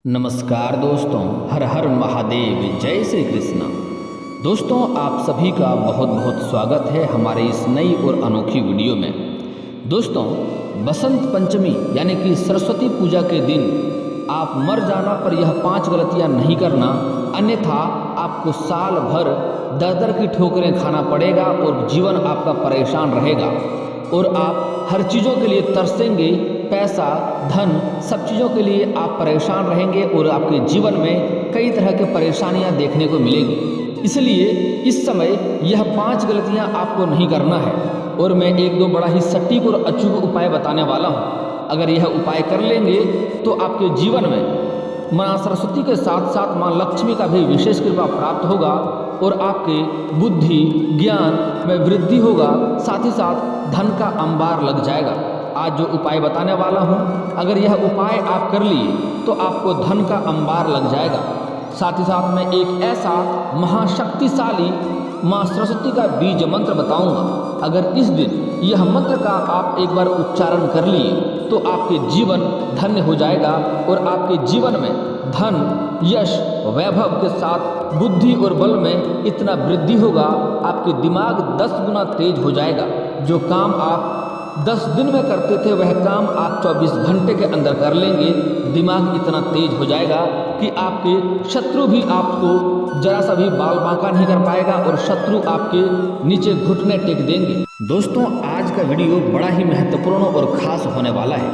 नमस्कार दोस्तों, हर हर महादेव, जय श्री कृष्ण। दोस्तों, आप सभी का बहुत बहुत स्वागत है हमारे इस नई और अनोखी वीडियो में। दोस्तों, बसंत पंचमी यानी कि सरस्वती पूजा के दिन आप मर जाना पर यह 5 गलतियां नहीं करना, अन्यथा आपको साल भर दर दर की ठोकरें खाना पड़ेगा और जीवन आपका परेशान रहेगा और आप हर चीज़ों के लिए तरसेंगे। पैसा, धन, सब चीज़ों के लिए आप परेशान रहेंगे और आपके जीवन में कई तरह की परेशानियां देखने को मिलेंगी। इसलिए इस समय यह 5 गलतियां आपको नहीं करना है और मैं एक दो बड़ा ही सटीक और अचूक उपाय बताने वाला हूं। अगर यह उपाय कर लेंगे तो आपके जीवन में माँ सरस्वती के साथ साथ माँ लक्ष्मी का भी विशेष कृपा प्राप्त होगा और आपके बुद्धि ज्ञान में वृद्धि होगा, साथ ही साथ धन का अंबार लग जाएगा। आज जो उपाय बताने वाला हूँ, अगर यह उपाय आप कर लिए तो आपको धन का अंबार लग जाएगा। साथ ही साथ मैं एक ऐसा महाशक्तिशाली माँ सरस्वती का बीज मंत्र बताऊंगा। अगर इस दिन यह मंत्र का आप एक बार उच्चारण कर लिए तो आपके जीवन धन्य हो जाएगा और आपके जीवन में धन, यश, वैभव के साथ बुद्धि और बल में इतना वृद्धि होगा, आपके दिमाग 10 गुना तेज हो जाएगा। जो काम आप 10 दिन में करते थे वह काम आप 24 घंटे के अंदर कर लेंगे। दिमाग इतना तेज हो जाएगा कि आपके शत्रु भी आपको जरा सा भी बाल बांका नहीं कर पाएगा और शत्रु आपके नीचे घुटने टेक देंगे। दोस्तों, आज का वीडियो बड़ा ही महत्वपूर्ण और खास होने वाला है,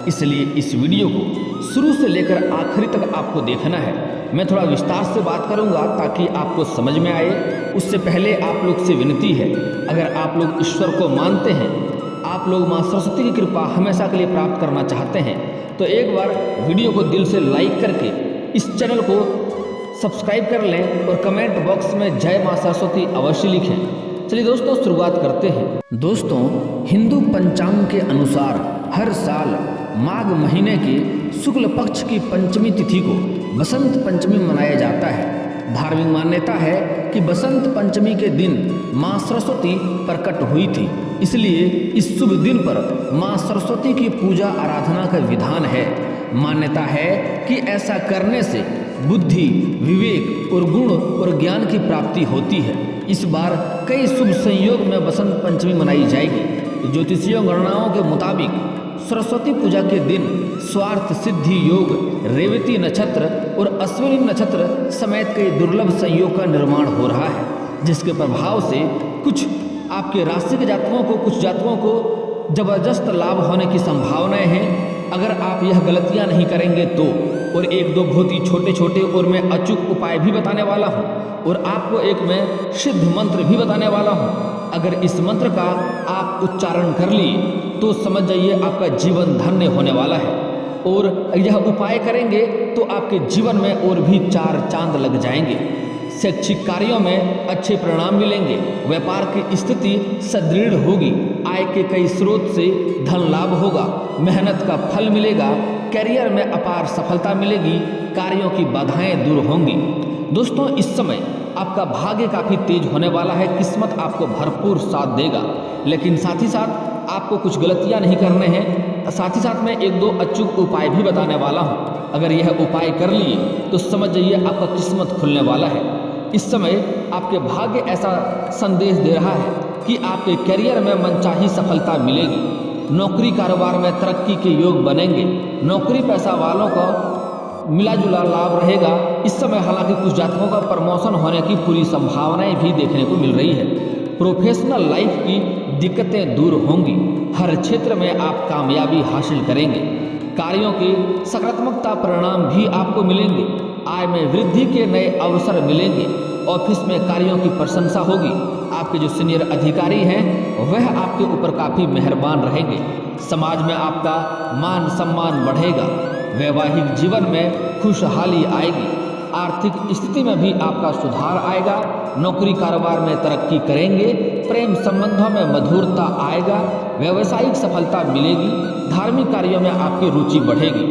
इसलिए इस वीडियो को शुरू से लेकर आखिरी तक आपको देखना है। मैं थोड़ा विस्तार से बात करूंगा ताकि आपको समझ में आए। उससे पहले आप लोग से विनती है, अगर आप लोग ईश्वर को मानते हैं, आप लोग माँ सरस्वती की कृपा हमेशा के लिए प्राप्त करना चाहते हैं, तो एक बार वीडियो को दिल से लाइक करके इस चैनल को सब्सक्राइब कर लें और कमेंट बॉक्स में जय माँ सरस्वती अवश्य लिखें। चलिए दोस्तों, शुरुआत करते हैं। दोस्तों, हिंदू पंचांग के अनुसार हर साल माघ महीने के शुक्ल पक्ष की पंचमी तिथि को बसंत पंचमी मनाया जाता है। धार्मिक मान्यता है कि बसंत पंचमी के दिन माँ सरस्वती प्रकट हुई थी, इसलिए इस शुभ दिन पर माँ सरस्वती की पूजा आराधना का विधान है। मान्यता है कि ऐसा करने से बुद्धि, विवेक और गुण और ज्ञान की प्राप्ति होती है। इस बार कई शुभ संयोग में बसंत पंचमी मनाई जाएगी। ज्योतिषीय गणनाओं के मुताबिक सरस्वती पूजा के दिन स्वार्थ सिद्धि योग, रेवती नक्षत्र और अश्विनी नक्षत्र समेत कई दुर्लभ संयोग का निर्माण हो रहा है, जिसके प्रभाव से कुछ आपके राशि के जातकों को, कुछ जातकों को जबरदस्त लाभ होने की संभावनाएं हैं। अगर आप यह गलतियां नहीं करेंगे तो, और एक दो बहुत ही छोटे छोटे और मैं अचूक उपाय भी बताने वाला हूं और आपको एक मैं सिद्ध मंत्र भी बताने वाला हूं। अगर इस मंत्र का आप उच्चारण कर लिए तो समझ जाइए आपका जीवन धन्य होने वाला है और यह उपाय करेंगे तो आपके जीवन में और भी 4 चांद लग जाएंगे। शैक्षिक कार्यों में अच्छे परिणाम मिलेंगे, व्यापार की स्थिति सुदृढ़ होगी, आय के कई स्रोत से धन लाभ होगा, मेहनत का फल मिलेगा, करियर में अपार सफलता मिलेगी, कार्यों की बाधाएं दूर होंगी। दोस्तों, इस समय आपका भाग्य काफ़ी तेज होने वाला है, किस्मत आपको भरपूर साथ देगा, लेकिन साथ ही साथ आपको कुछ गलतियां नहीं करने हैं। साथ ही साथ मैं एक दो अचूक उपाय भी बताने वाला हूं। अगर यह उपाय कर लिए तो समझ जाइए आपका किस्मत खुलने वाला है। इस समय आपके भाग्य ऐसा संदेश दे रहा है कि आपके करियर में मनचाही सफलता मिलेगी, नौकरी कारोबार में तरक्की के योग बनेंगे, नौकरी पैसा वालों को मिला जुला लाभ रहेगा। इस समय हालांकि कुछ जातकों का प्रमोशन होने की पूरी संभावनाएं भी देखने को मिल रही है। प्रोफेशनल लाइफ की दिक्कतें दूर होंगी, हर क्षेत्र में आप कामयाबी हासिल करेंगे, कार्यों के सकारात्मकता परिणाम भी आपको मिलेंगे, आय में वृद्धि के नए अवसर मिलेंगे, ऑफिस में कार्यों की प्रशंसा होगी, आपके जो सीनियर अधिकारी हैं वह आपके ऊपर काफ़ी मेहरबान रहेंगे, समाज में आपका मान सम्मान बढ़ेगा, वैवाहिक जीवन में खुशहाली आएगी, आर्थिक स्थिति में भी आपका सुधार आएगा, नौकरी कारोबार में तरक्की करेंगे, प्रेम संबंधों में मधुरता आएगा, व्यावसायिक सफलता मिलेगी, धार्मिक कार्यों में आपकी रुचि बढ़ेगी।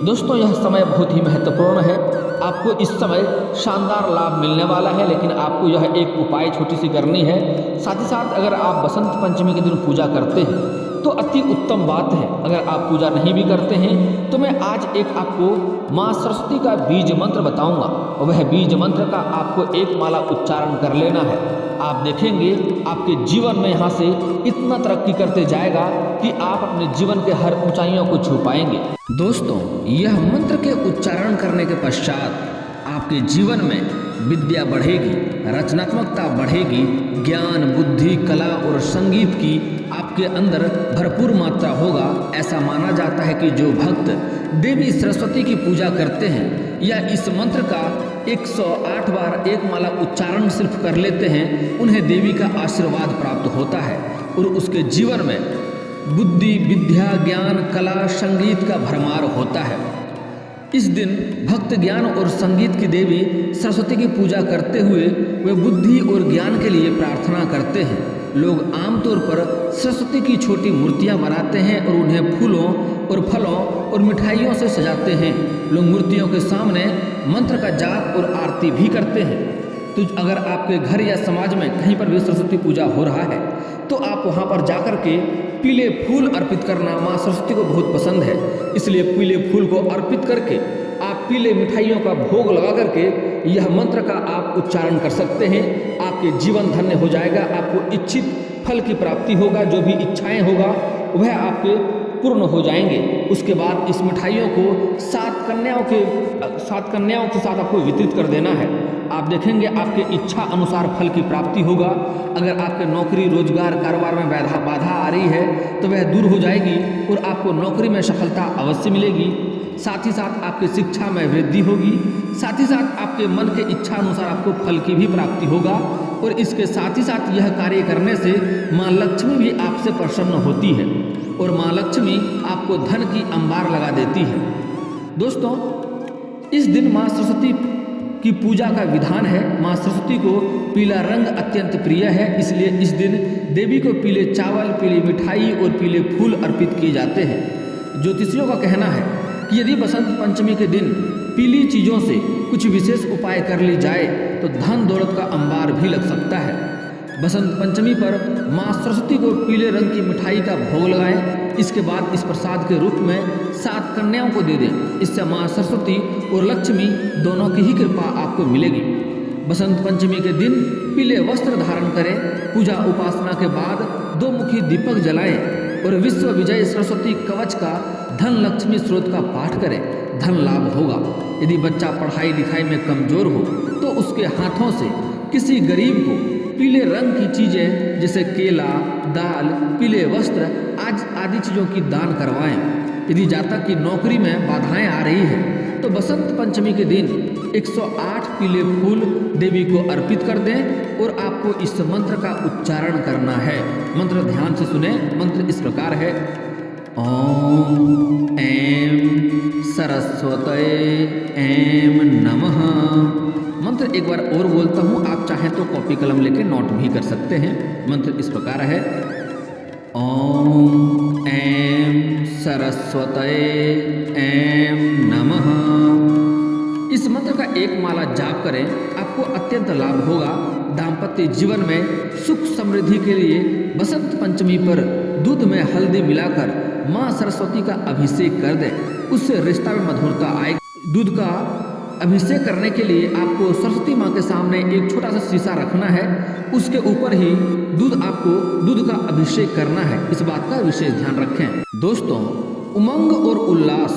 दोस्तों, यह समय बहुत ही महत्वपूर्ण है। आपको इस समय शानदार लाभ मिलने वाला है, लेकिन आपको यह एक उपाय छोटी सी करनी है। साथ ही साथ अगर आप बसंत पंचमी के दिन पूजा करते हैं तो अति उत्तम बात है। अगर आप पूजा नहीं भी करते हैं तो मैं आज एक आपको माँ सरस्वती का बीज मंत्र बताऊंगा, और वह बीज मंत्र का आपको एक माला उच्चारण कर लेना है। आप देखेंगे आपके जीवन में यहाँ से इतना तरक्की करते जाएगा कि आप अपने जीवन के हर ऊंचाइयों को छू पाएंगे। दोस्तों, यह मंत्र के उच्चारण करने के पश्चात आपके जीवन में विद्या बढ़ेगी, रचनात्मकता बढ़ेगी, ज्ञान, बुद्धि, कला और संगीत की आपके अंदर भरपूर मात्रा होगा। ऐसा माना जाता है कि जो भक्त देवी सरस्वती की पूजा करते हैं या इस मंत्र का 108 बार एक माला उच्चारण सिर्फ कर लेते हैं, उन्हें देवी का आशीर्वाद प्राप्त होता है और उसके जीवन में बुद्धि, विद्या, ज्ञान, कला, संगीत का भरमार होता है। इस दिन भक्त ज्ञान और संगीत की देवी सरस्वती की पूजा करते हुए वे बुद्धि और ज्ञान के लिए प्रार्थना करते हैं। लोग आमतौर पर सरस्वती की छोटी मूर्तियां बनाते हैं और उन्हें फूलों और फलों और मिठाइयों से सजाते हैं। लोग मूर्तियों के सामने मंत्र का जाप और आरती भी करते हैं। तो अगर आपके घर या समाज में कहीं पर भी सरस्वती पूजा हो रहा है तो आप वहाँ पर जाकर के पीले फूल अर्पित करना माँ सरस्वती को बहुत पसंद है। इसलिए पीले फूल को अर्पित करके आप पीले मिठाइयों का भोग लगा करके यह मंत्र का आप उच्चारण कर सकते हैं। आपके जीवन धन्य हो जाएगा, आपको इच्छित फल की प्राप्ति होगा, जो भी इच्छाएं होगा वह आपके पूर्ण हो जाएंगे। उसके बाद इस मिठाइयों को 7 कन्याओं के साथ आपको वितरित कर देना है। आप देखेंगे आपके इच्छा अनुसार फल की प्राप्ति होगा। अगर आपके नौकरी, रोजगार, कारोबार में बाधा आ रही है तो वह दूर हो जाएगी और आपको नौकरी में सफलता अवश्य मिलेगी। साथ ही साथ आपकी शिक्षा में वृद्धि होगी। साथ ही साथ आपके मन के इच्छा अनुसार आपको फल की भी प्राप्ति होगा। और इसके साथ ही साथ यह कार्य करने से माँ लक्ष्मी भी आपसे प्रसन्न होती है और माँ लक्ष्मी आपको धन की अंबार लगा देती है। दोस्तों, इस दिन माँ सरस्वती की पूजा का विधान है। माँ सरस्वती को पीला रंग अत्यंत प्रिय है, इसलिए इस दिन देवी को पीले चावल, पीली मिठाई और पीले फूल अर्पित किए जाते हैं। ज्योतिषियों का कहना है कि यदि बसंत पंचमी के दिन पीली चीज़ों से कुछ विशेष उपाय कर ली जाए तो धन दौलत का अंबार भी लग सकता है। बसंत पंचमी पर माँ सरस्वती को पीले रंग की मिठाई का भोग लगाएं। इसके बाद इस प्रसाद के रूप में 7 कन्याओं को दे दें। इससे माँ सरस्वती और लक्ष्मी दोनों की ही कृपा आपको मिलेगी। बसंत पंचमी के दिन पीले वस्त्र धारण करें। पूजा उपासना के बाद 2 मुखी दीपक जलाएं और विश्व विजय सरस्वती कवच का धन लक्ष्मी स्रोत का पाठ करें। धन लाभ होगा। यदि बच्चा पढ़ाई लिखाई में कमजोर हो तो उसके हाथों से किसी गरीब को पीले रंग की चीज़ें जैसे केला, दाल, पीले वस्त्र आदि चीज़ों की दान करवाएं। यदि जातक की नौकरी में बाधाएं आ रही है तो बसंत पंचमी के दिन 108 पीले फूल देवी को अर्पित कर दें और आपको इस मंत्र का उच्चारण करना है। मंत्र ध्यान से सुने। मंत्र इस प्रकार है, ओम ऐं सरस्वतये ऐं नमः। मंत्र एक बार और बोलता हूँ, आप चाहें तो कॉपी कलम लेके नोट भी कर सकते हैं। मंत्र इस प्रकार है, ओम ऐं सरस्वतये ऐं नमः। इस मंत्र का एक माला जाप करें, आपको अत्यंत लाभ होगा। दाम्पत्य जीवन में सुख समृद्धि के लिए बसंत पंचमी पर दूध में हल्दी मिलाकर माँ सरस्वती का अभिषेक कर दें, उससे रिश्ता में मधुरता आएगी। दूध का अभिषेक करने के लिए आपको सरस्वती माँ के सामने एक छोटा सा शीशा रखना है, उसके ऊपर ही दूध का अभिषेक करना है। इस बात का विशेष ध्यान रखें। दोस्तों, उमंग और उल्लास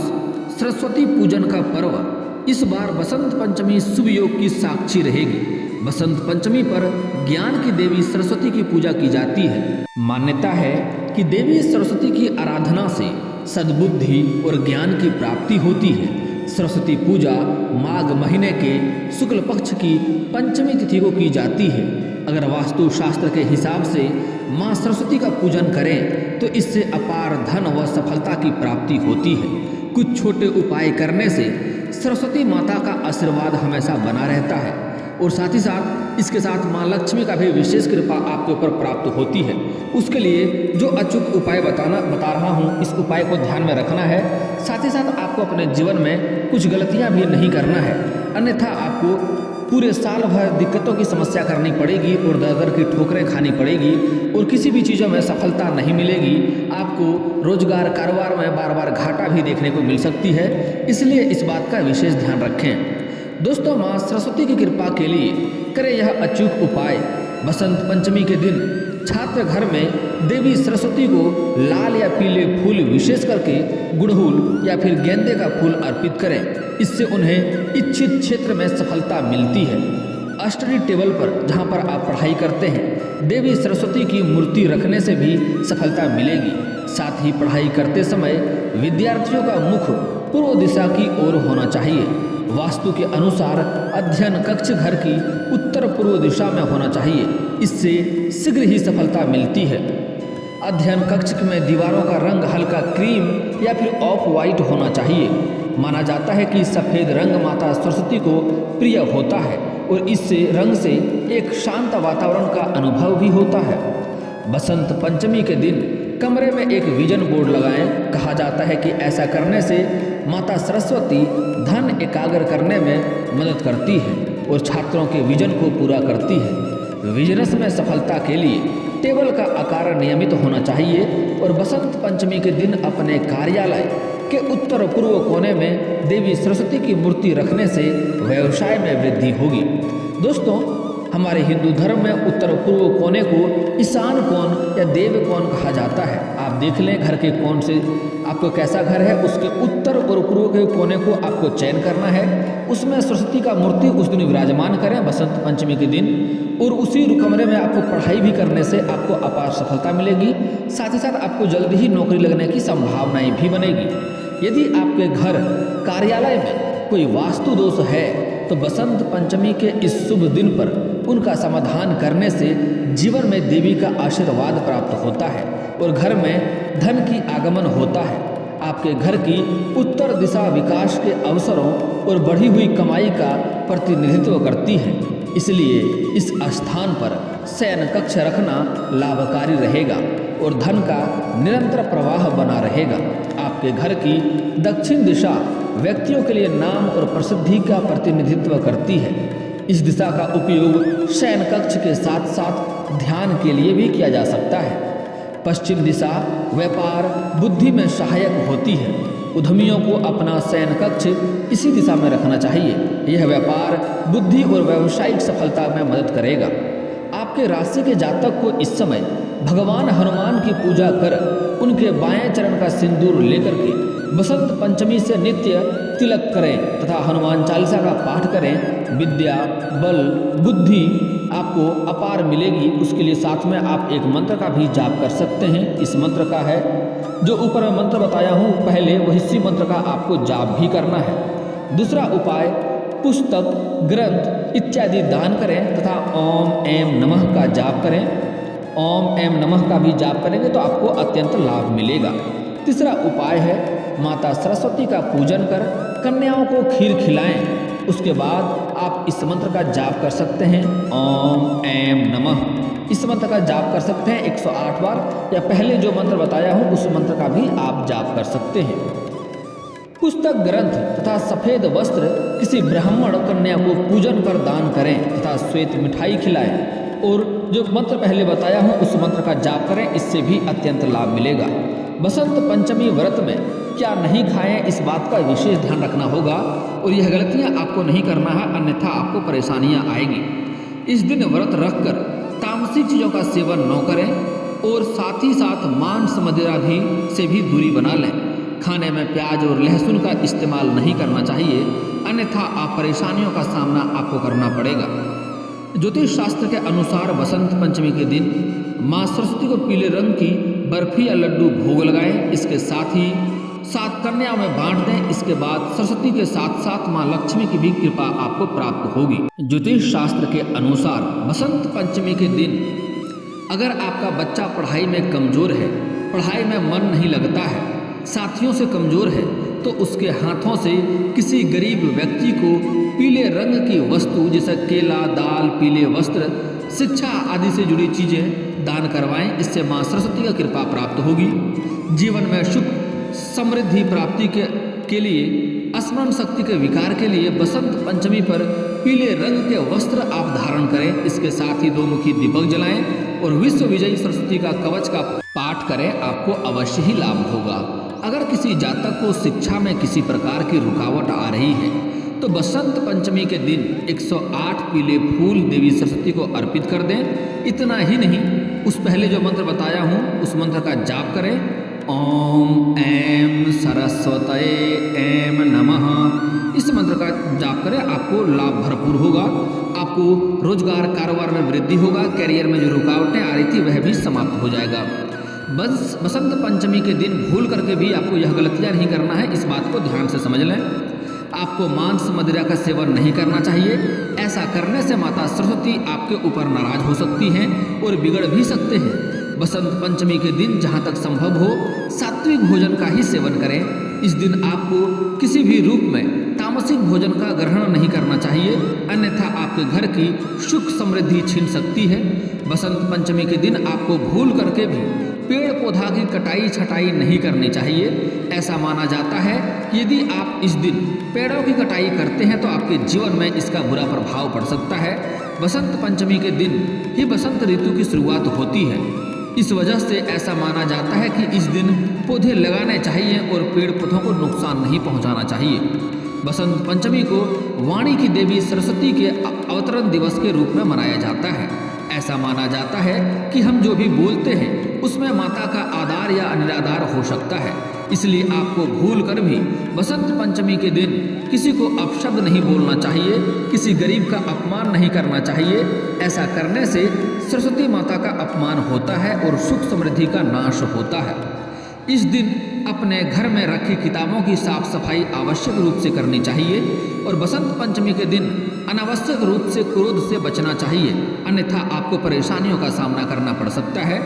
सरस्वती पूजन का पर्व इस बार बसंत पंचमी शुभ योग की साक्षी रहेगी। बसंत पंचमी पर ज्ञान की देवी सरस्वती की पूजा की जाती है। मान्यता है कि देवी सरस्वती की आराधना से सद्बुद्धि और ज्ञान की प्राप्ति होती है। सरस्वती पूजा माघ महीने के शुक्ल पक्ष की पंचमी तिथि को की जाती है। अगर वास्तु शास्त्र के हिसाब से माँ सरस्वती का पूजन करें तो इससे अपार धन व सफलता की प्राप्ति होती है। कुछ छोटे उपाय करने से सरस्वती माता का आशीर्वाद हमेशा बना रहता है और साथ ही साथ इसके साथ माँ लक्ष्मी का भी विशेष कृपा आपके ऊपर प्राप्त होती है। उसके लिए जो अचूक उपाय बता रहा हूँ, इस उपाय को ध्यान में रखना है। साथ ही साथ आपको अपने जीवन में कुछ गलतियाँ भी नहीं करना है, अन्यथा आपको पूरे साल भर दिक्कतों की समस्या करनी पड़ेगी और दर की ठोकरें खानी पड़ेगी और किसी भी चीज़ों में सफलता नहीं मिलेगी। आपको रोजगार कारोबार में बार बार घाटा भी देखने को मिल सकती है, इसलिए इस बात का विशेष ध्यान रखें। दोस्तों, माँ सरस्वती की कृपा के लिए करें यह अचूक उपाय। बसंत पंचमी के दिन छात्र घर में देवी सरस्वती को लाल या पीले फूल, विशेष करके गुड़हल या फिर गेंदे का फूल अर्पित करें। इससे उन्हें इच्छित क्षेत्र में सफलता मिलती है। स्टडी टेबल पर जहां पर आप पढ़ाई करते हैं, देवी सरस्वती की मूर्ति रखने से भी सफलता मिलेगी। साथ ही पढ़ाई करते समय विद्यार्थियों का मुख पूर्व दिशा की ओर होना चाहिए। वास्तु के अनुसार अध्ययन कक्ष घर की उत्तर पूर्व दिशा में होना चाहिए, इससे शीघ्र ही सफलता मिलती है। अध्ययन कक्ष में दीवारों का रंग हल्का क्रीम या फिर ऑफ वाइट होना चाहिए। माना जाता है कि सफ़ेद रंग माता सरस्वती को प्रिय होता है और इससे रंग से एक शांत वातावरण का अनुभव भी होता है। बसंत पंचमी के दिन कमरे में एक विजन बोर्ड लगाएं। कहा जाता है कि ऐसा करने से माता सरस्वती धन एकाग्र करने में मदद करती है और छात्रों के विजन को पूरा करती है। बिजनेस में सफलता के लिए टेबल का आकार नियमित होना चाहिए और बसंत पंचमी के दिन अपने कार्यालय के उत्तर पूर्व कोने में देवी सरस्वती की मूर्ति रखने से व्यवसाय में वृद्धि होगी। दोस्तों, हमारे हिंदू धर्म में उत्तर पूर्व कोने को ईशान कोण या देव कोण कहा जाता है। आप देख लें घर के कोण से आपको कैसा घर है, उसके उत्तर और पूर्व के कोने को आपको चयन करना है। उसमें सरस्वती का मूर्ति उस दिन विराजमान करें बसंत पंचमी के दिन, और उसी कमरे में आपको पढ़ाई भी करने से आपको अपार सफलता मिलेगी। साथ ही साथ आपको जल्द ही नौकरी लगने की संभावनाएं भी बनेगी। यदि आपके घर कार्यालय में कोई वास्तु दोष है तो बसंत पंचमी के इस शुभ दिन पर उनका समाधान करने से जीवन में देवी का आशीर्वाद प्राप्त होता है और घर में धन की आगमन होता है। आपके घर की उत्तर दिशा विकास के अवसरों और बढ़ी हुई कमाई का प्रतिनिधित्व करती है, इसलिए इस स्थान पर शयन कक्ष रखना लाभकारी रहेगा और धन का निरंतर प्रवाह बना रहेगा। आपके घर की दक्षिण दिशा व्यक्तियों के लिए नाम और प्रसिद्धि का प्रतिनिधित्व करती है। इस दिशा का उपयोग शयन कक्ष के साथ साथ ध्यान के लिए भी किया जा सकता है। पश्चिम दिशा व्यापार बुद्धि में सहायक होती है। उद्यमियों को अपना शयन कक्ष इसी दिशा में रखना चाहिए। यह व्यापार बुद्धि और व्यावसायिक सफलता में मदद करेगा। आपके राशि के जातक को इस समय भगवान हनुमान की पूजा कर उनके बाएं चरण का सिंदूर लेकर के बसंत पंचमी से नित्य तिलक करें तथा हनुमान चालीसा का पाठ करें। विद्या बल बुद्धि आपको अपार मिलेगी। उसके लिए साथ में आप एक मंत्र का भी जाप कर सकते हैं। इस मंत्र का है जो ऊपर मैं मंत्र बताया हूँ, पहले वही मंत्र का आपको जाप भी करना है। दूसरा उपाय, पुस्तक ग्रंथ इत्यादि दान करें तथा ओम ऐम नमः का जाप करें। ओम ऐम नमः का भी जाप करेंगे तो आपको अत्यंत लाभ मिलेगा। तीसरा उपाय है, माता सरस्वती का पूजन कर कन्याओं को खीर खिलाएं। उसके बाद आप इस मंत्र का जाप कर सकते हैं, ओम ऐम नमः। इस मंत्र का जाप कर सकते हैं 108 बार, या पहले जो मंत्र बताया हूँ उस मंत्र का भी आप जाप कर सकते हैं। पुस्तक ग्रंथ तथा सफ़ेद वस्त्र किसी ब्राह्मण कन्या को पूजन कर दान करें तथा श्वेत मिठाई खिलाएं। और जो मंत्र पहले बताया हूँ उस मंत्र का जाप करें, इससे भी अत्यंत लाभ मिलेगा। बसंत पंचमी व्रत में क्या नहीं खाएं, इस बात का विशेष ध्यान रखना होगा और यह गलतियां आपको नहीं करना है, अन्यथा आपको परेशानियां आएगी। इस दिन व्रत रखकर तामसिक चीज़ों का सेवन न करें और साथ ही साथ मांस मदिरा भी से भी दूरी बना लें। खाने में प्याज और लहसुन का इस्तेमाल नहीं करना चाहिए, अन्यथा आप परेशानियों का सामना आपको करना पड़ेगा। ज्योतिष शास्त्र के अनुसार बसंत पंचमी के दिन माँ सरस्वती को पीले रंग की बर्फी या लड्डू भोग लगाएं। इसके साथ ही 7 कन्याओं में बांट दें। इसके बाद सरस्वती के साथ साथ माँ लक्ष्मी की भी कृपा आपको प्राप्त होगी। ज्योतिष शास्त्र के अनुसार बसंत पंचमी के दिन अगर आपका बच्चा पढ़ाई में कमजोर है, पढ़ाई में मन नहीं लगता है, साथियों से कमजोर है, तो उसके हाथों से किसी गरीब व्यक्ति को पीले रंग की वस्तु जैसे केला, दाल, पीले वस्त्र, शिक्षा आदि से जुड़ी चीज़ें दान करवाएं। इससे माँ सरस्वती का कृपा प्राप्त होगी। जीवन में सुख समृद्धि प्राप्ति के लिए स्मरण शक्ति के विकार के लिए बसंत पंचमी पर पीले रंग के वस्त्र आप धारण करें। इसके साथ ही 2 मुखी दीपक जलाएं और विश्व विजयी सरस्वती का कवच का पाठ करें, आपको अवश्य ही लाभ होगा। अगर किसी जातक को शिक्षा में किसी प्रकार की रुकावट आ रही है तो बसंत पंचमी के दिन 108 पीले फूल देवी सरस्वती को अर्पित कर दें। इतना ही नहीं, उस पहले जो मंत्र बताया हूँ उस मंत्र का जाप करें। ओम ऐं सरस्वतये ऐं नमः। इस मंत्र का जाप करें, आपको लाभ भरपूर होगा। आपको रोजगार कारोबार में वृद्धि होगा। कैरियर में जो रुकावटें आ रही थी वह भी समाप्त हो जाएगा। बस बसंत पंचमी के दिन भूल करके भी आपको यह गलतियाँ नहीं करना है, इस बात को ध्यान से समझ लें। आपको मांस मदिरा का सेवन नहीं करना चाहिए। ऐसा करने से माता सरस्वती आपके ऊपर नाराज हो सकती हैं और बिगड़ भी सकते हैं। बसंत पंचमी के दिन जहाँ तक संभव हो सात्विक भोजन का ही सेवन करें। इस दिन आपको किसी भी रूप में तामसिक भोजन का ग्रहण नहीं करना चाहिए, अन्यथा आपके घर की सुख समृद्धि छीन सकती है। बसंत पंचमी के दिन आपको भूल करके भी पेड़ पौधा की कटाई छटाई नहीं करनी चाहिए। ऐसा माना जाता है कि यदि आप इस दिन पेड़ों की कटाई करते हैं तो आपके जीवन में इसका बुरा प्रभाव पड़ सकता है। बसंत पंचमी के दिन ही बसंत ऋतु की शुरुआत होती है। इस वजह से ऐसा माना जाता है कि इस दिन पौधे लगाने चाहिए और पेड़ पौधों को नुकसान नहीं पहुंचाना चाहिए। बसंत पंचमी को वाणी की देवी सरस्वती के अवतरण दिवस के रूप में मनाया जाता है। ऐसा माना जाता है कि हम जो भी बोलते हैं उसमें माता का आदर या निरादर हो सकता है, इसलिए आपको भूल कर भी बसंत पंचमी के दिन किसी को अपशब्द नहीं बोलना चाहिए, किसी गरीब का अपमान नहीं करना चाहिए। ऐसा करने से सरस्वती माता का अपमान होता है और सुख समृद्धि का नाश होता है। इस दिन अपने घर में रखी किताबों की साफ सफाई आवश्यक रूप से करनी चाहिए और बसंत पंचमी के दिन अनावश्यक रूप से क्रोध से बचना चाहिए, अन्यथा आपको परेशानियों का सामना करना पड़ सकता है।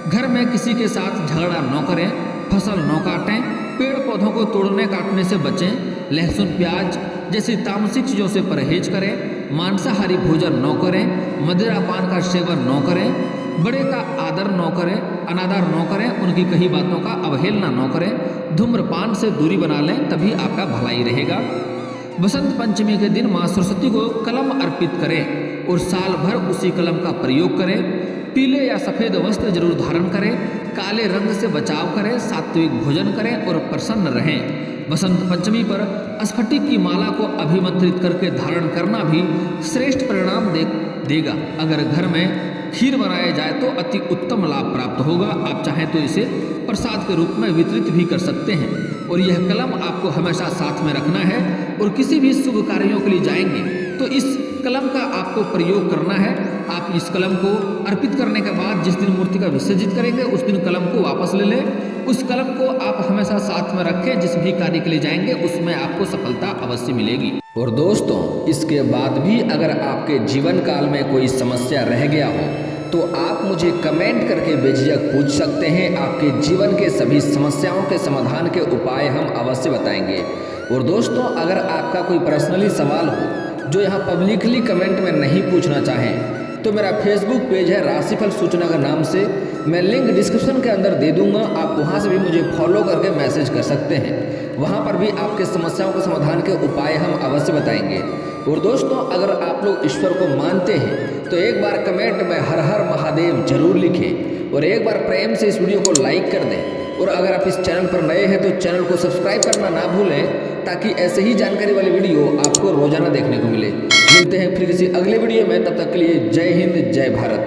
घर में किसी के साथ झगड़ा न करें, फसल न काटें, पेड़ पौधों को तोड़ने काटने से बचें, लहसुन प्याज जैसी तामसिक चीज़ों से परहेज करें, मांसाहारी भोजन न करें, मदिरा पान का सेवन न करें, बड़े का आदर न करें, अनादर न करें, उनकी कही बातों का अवहेलना न करें, धूम्रपान से दूरी बना लें, तभी आपका भलाई रहेगा। बसंत पंचमी के दिन माँ सरस्वती को कलम अर्पित करें और साल भर उसी कलम का प्रयोग करें। पीले या सफ़ेद वस्त्र जरूर धारण करें, काले रंग से बचाव करें, सात्विक भोजन करें और प्रसन्न रहें। बसंत पंचमी पर स्फटिक की माला को अभिमंत्रित करके धारण करना भी श्रेष्ठ परिणाम देगा। अगर घर में खीर बनाया जाए तो अति उत्तम लाभ प्राप्त होगा। आप चाहें तो इसे प्रसाद के रूप में वितरित भी कर सकते हैं। और यह कलम आपको हमेशा साथ में रखना है और किसी भी शुभ कार्यों के लिए जाएंगे तो इस कलम का आपको प्रयोग करना है। आप इस कलम को अर्पित करने के बाद जिस दिन मूर्ति का विसर्जित करेंगे उस दिन कलम को वापस ले लें। उस कलम को आप हमेशा साथ में रखें, जिस भी कार्य के लिए जाएंगे उसमें आपको सफलता अवश्य मिलेगी। और दोस्तों, इसके बाद भी अगर आपके जीवन काल में कोई समस्या रह गया हो तो आप मुझे कमेंट करके बेझिझक पूछ सकते हैं। आपके जीवन के सभी समस्याओं के समाधान के उपाय हम अवश्य बताएंगे। और दोस्तों, अगर आपका कोई पर्सनली सवाल हो जो यहाँ पब्लिकली कमेंट में नहीं पूछना चाहें तो मेरा फेसबुक पेज है राशिफल सूचना के नाम से, मैं लिंक डिस्क्रिप्शन के अंदर दे दूंगा। आप वहाँ से भी मुझे फॉलो करके मैसेज कर सकते हैं। वहाँ पर भी आपके समस्याओं के समाधान के उपाय हम अवश्य बताएंगे। और दोस्तों, अगर आप लोग ईश्वर को मानते हैं तो एक बार कमेंट में हर हर महादेव जरूर लिखें और एक बार प्रेम से इस वीडियो को लाइक कर दें। और अगर आप इस चैनल पर नए हैं तो चैनल को सब्सक्राइब करना ना भूलें, ताकि ऐसे ही जानकारी वाली वीडियो आपको रोजाना देखने को मिले। मिलते हैं फिर किसी अगले वीडियो में, तब तक के लिए जय हिंद, जय भारत।